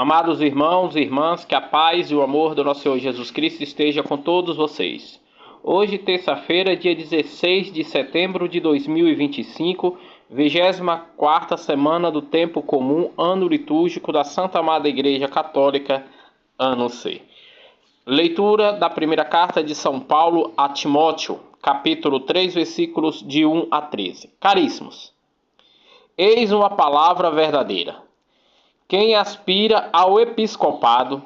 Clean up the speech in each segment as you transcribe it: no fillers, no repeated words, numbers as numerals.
Amados irmãos e irmãs, que a paz e o amor do nosso Senhor Jesus Cristo esteja com todos vocês. Hoje, terça-feira, dia 16 de setembro de 2025, 24ª semana do Tempo Comum, ano litúrgico da Santa Amada Igreja Católica, ano C. Leitura da primeira carta de São Paulo a Timóteo, capítulo 3, versículos de 1 a 13. Caríssimos, eis uma palavra verdadeira. Quem aspira ao episcopado,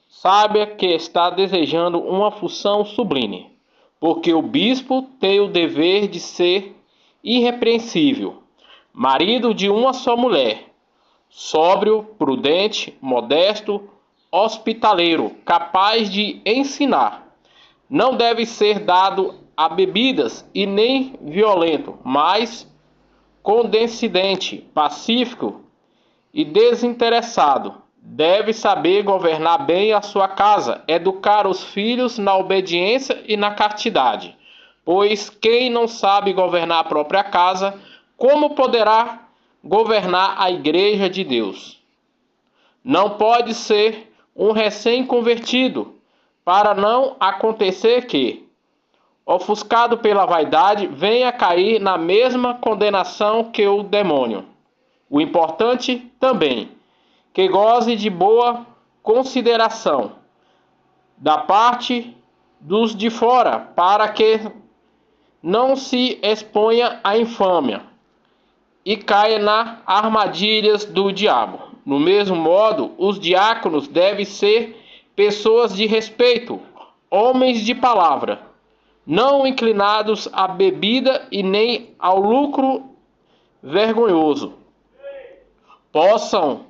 saiba que está desejando uma função sublime, porque o bispo tem o dever de ser irrepreensível, marido de uma só mulher, sóbrio, prudente, modesto, hospitaleiro, capaz de ensinar. Não deve ser dado a bebidas e nem violento, mas condescendente, pacífico e desinteressado. Deve saber governar bem a sua casa, educar os filhos na obediência e na castidade. Pois quem não sabe governar a própria casa, como poderá governar a igreja de Deus? Não pode ser um recém-convertido, para não acontecer que, ofuscado pela vaidade, venha cair na mesma condenação que o demônio. O importante também, que goze de boa consideração da parte dos de fora, para que não se exponha à infâmia e caia nas armadilhas do diabo. No mesmo modo, os diáconos devem ser pessoas de respeito, homens de palavra, não inclinados à bebida e nem ao lucro vergonhoso. Possam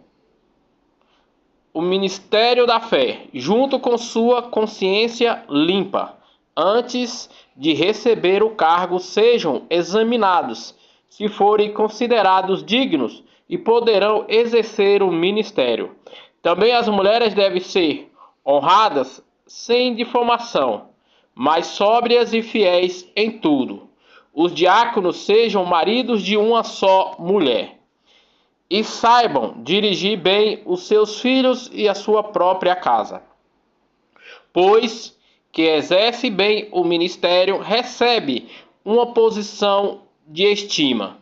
o ministério da fé, junto com sua consciência limpa, antes de receber o cargo, sejam examinados, se forem considerados dignos, e poderão exercer o ministério. Também as mulheres devem ser honradas sem difamação, mas sóbrias e fiéis em tudo. Os diáconos sejam maridos de uma só mulher, e saibam dirigir bem os seus filhos e a sua própria casa. Pois que exerce bem o ministério, recebe uma posição de estima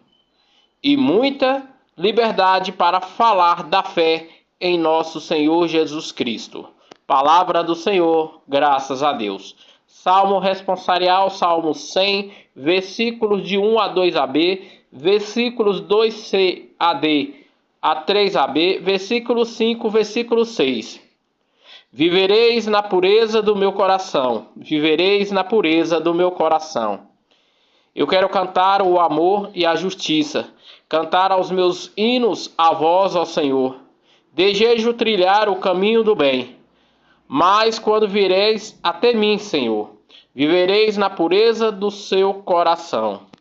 e muita liberdade para falar da fé em nosso Senhor Jesus Cristo. Palavra do Senhor, graças a Deus. Salmo responsorial, Salmo 100, versículos de 1 a 2ab, versículos 2c a d a 3ab, versículo 5, versículo 6. Vivereis na pureza do meu coração, vivereis na pureza do meu coração. Eu quero cantar o amor e a justiça, cantar aos meus hinos a voz ao Senhor. Desejo trilhar o caminho do bem, mas quando vireis até mim, Senhor, vivereis na pureza do seu coração.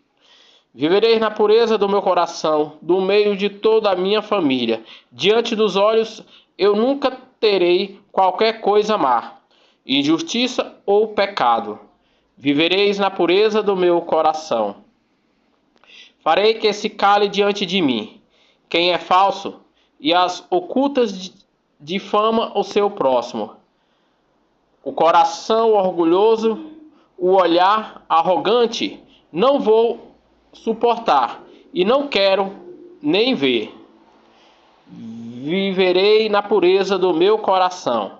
Vivereis na pureza do meu coração, do meio de toda a minha família. Diante dos olhos eu nunca terei qualquer coisa má, injustiça ou pecado. Vivereis na pureza do meu coração. Farei que se cale diante de mim quem é falso e as ocultas difama o seu próximo. O coração orgulhoso, o olhar arrogante, não vou suportar e não quero nem ver. Viverei na pureza do meu coração.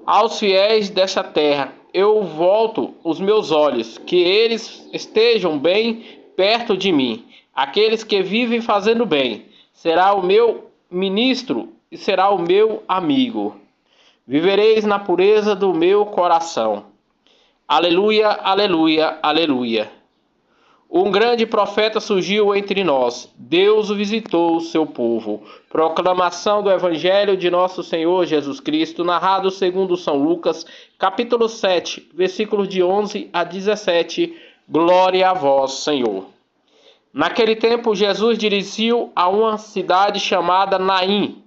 Aos fiéis desta terra eu volto os meus olhos, que eles estejam bem perto de mim. Aqueles que vivem fazendo bem, será o meu ministro e será o meu amigo. Vivereis na pureza do meu coração. Aleluia, aleluia, aleluia. Um grande profeta surgiu entre nós. Deus visitou o seu povo. Proclamação do Evangelho de nosso Senhor Jesus Cristo, narrado segundo São Lucas, capítulo 7, versículos de 11 a 17. Glória a vós, Senhor. Naquele tempo, Jesus dirigiu a uma cidade chamada Naim.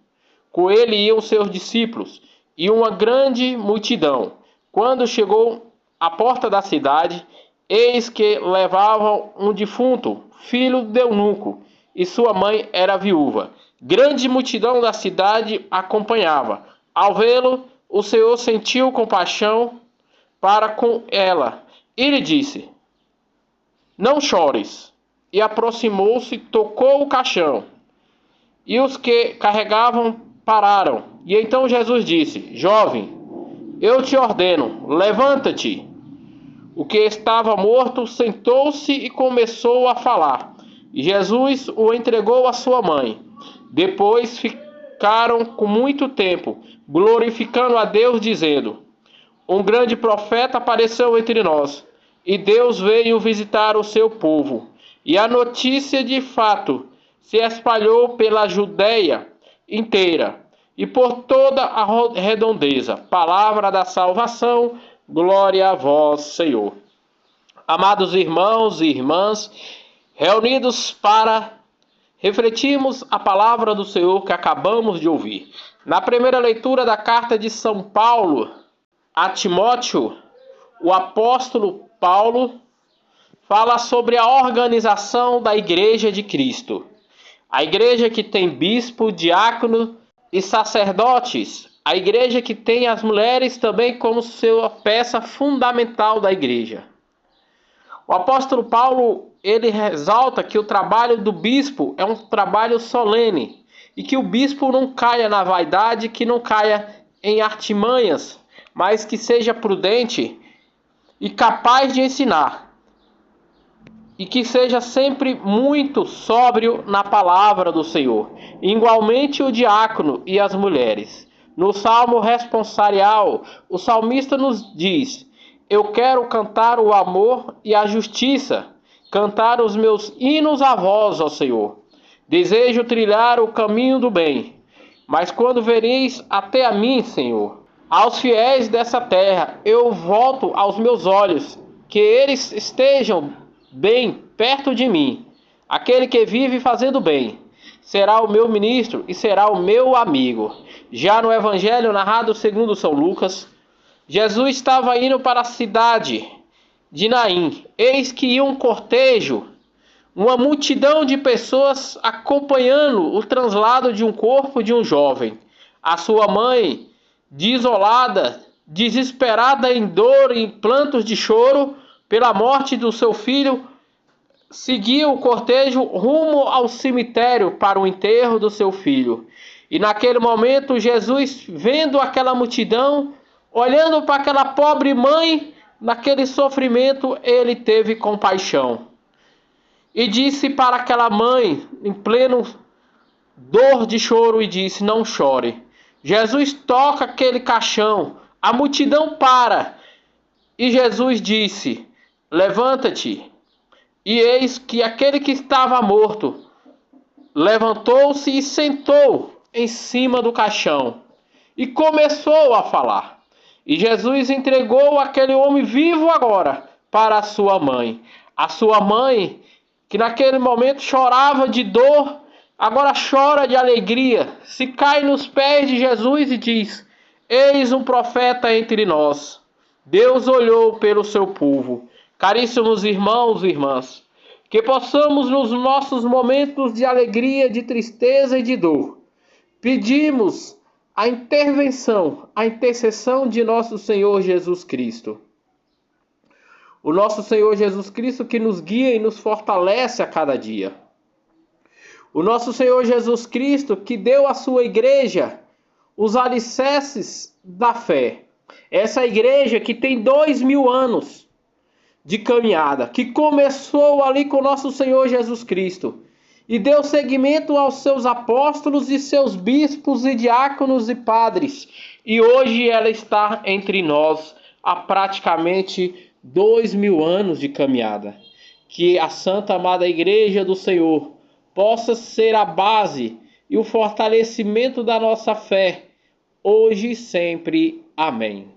Com ele iam seus discípulos e uma grande multidão. Quando chegou à porta da cidade, eis que levavam um defunto, filho de eunuco, e sua mãe era viúva. Grande multidão da cidade acompanhava. Ao vê-lo, o Senhor sentiu compaixão para com ela e lhe disse: Não chores. E aproximou-se, tocou o caixão, e os que carregavam pararam. E então Jesus disse: Jovem, eu te ordeno, levanta-te. O que estava morto sentou-se e começou a falar. E Jesus o entregou à sua mãe. Depois ficaram com muito tempo, glorificando a Deus, dizendo: Um grande profeta apareceu entre nós, e Deus veio visitar o seu povo. E a notícia de fato se espalhou pela Judéia inteira e por toda a redondeza. Palavra da salvação, glória a vós, Senhor. Amados irmãos e irmãs, reunidos para refletirmos a palavra do Senhor que acabamos de ouvir. Na primeira leitura da carta de São Paulo a Timóteo, o apóstolo Paulo fala sobre a organização da Igreja de Cristo. A igreja que tem bispo, diácono e sacerdotes. A igreja que tem as mulheres também como sua peça fundamental da igreja. O apóstolo Paulo, ele ressalta que o trabalho do bispo é um trabalho solene e que o bispo não caia na vaidade, que não caia em artimanhas, mas que seja prudente e capaz de ensinar. E que seja sempre muito sóbrio na palavra do Senhor. Igualmente o diácono e as mulheres. No Salmo responsorial, o salmista nos diz: Eu quero cantar o amor e a justiça, cantar os meus hinos a vós, ó Senhor. Desejo trilhar o caminho do bem, mas quando vereis até a mim, Senhor, aos fiéis dessa terra, eu volto aos meus olhos, que eles estejam bem perto de mim. Aquele que vive fazendo bem será o meu ministro e será o meu amigo. Já no evangelho narrado segundo São Lucas, Jesus estava indo para a cidade de Naim. Eis que ia um cortejo, uma multidão de pessoas acompanhando o translado de um corpo de um jovem. A sua mãe, desolada, desesperada em dor e em plantos de choro pela morte do seu filho, seguia o cortejo rumo ao cemitério para o enterro do seu filho. E naquele momento, Jesus, vendo aquela multidão, olhando para aquela pobre mãe, naquele sofrimento, ele teve compaixão. E disse para aquela mãe, em pleno dor de choro, e disse: Não chore. Jesus toca aquele caixão, a multidão para, e Jesus disse: Levanta-te. E eis que aquele que estava morto levantou-se e sentou em cima do caixão e começou a falar. E Jesus entregou aquele homem vivo agora para a sua mãe. A sua mãe, que naquele momento chorava de dor, agora chora de alegria, se cai nos pés de Jesus e diz: Eis um profeta entre nós. Deus olhou pelo seu povo. Caríssimos irmãos e irmãs, que possamos nos nossos momentos de alegria, de tristeza e de dor, pedimos a intervenção, a intercessão de nosso Senhor Jesus Cristo. O nosso Senhor Jesus Cristo que nos guia e nos fortalece a cada dia. O nosso Senhor Jesus Cristo que deu à sua igreja os alicerces da fé. Essa igreja que tem 2000 anos de caminhada, que começou ali com nosso Senhor Jesus Cristo e deu seguimento aos seus apóstolos e seus bispos e diáconos e padres. E hoje ela está entre nós há praticamente 2000 anos de caminhada. Que a Santa Amada Igreja do Senhor possa ser a base e o fortalecimento da nossa fé, hoje e sempre. Amém.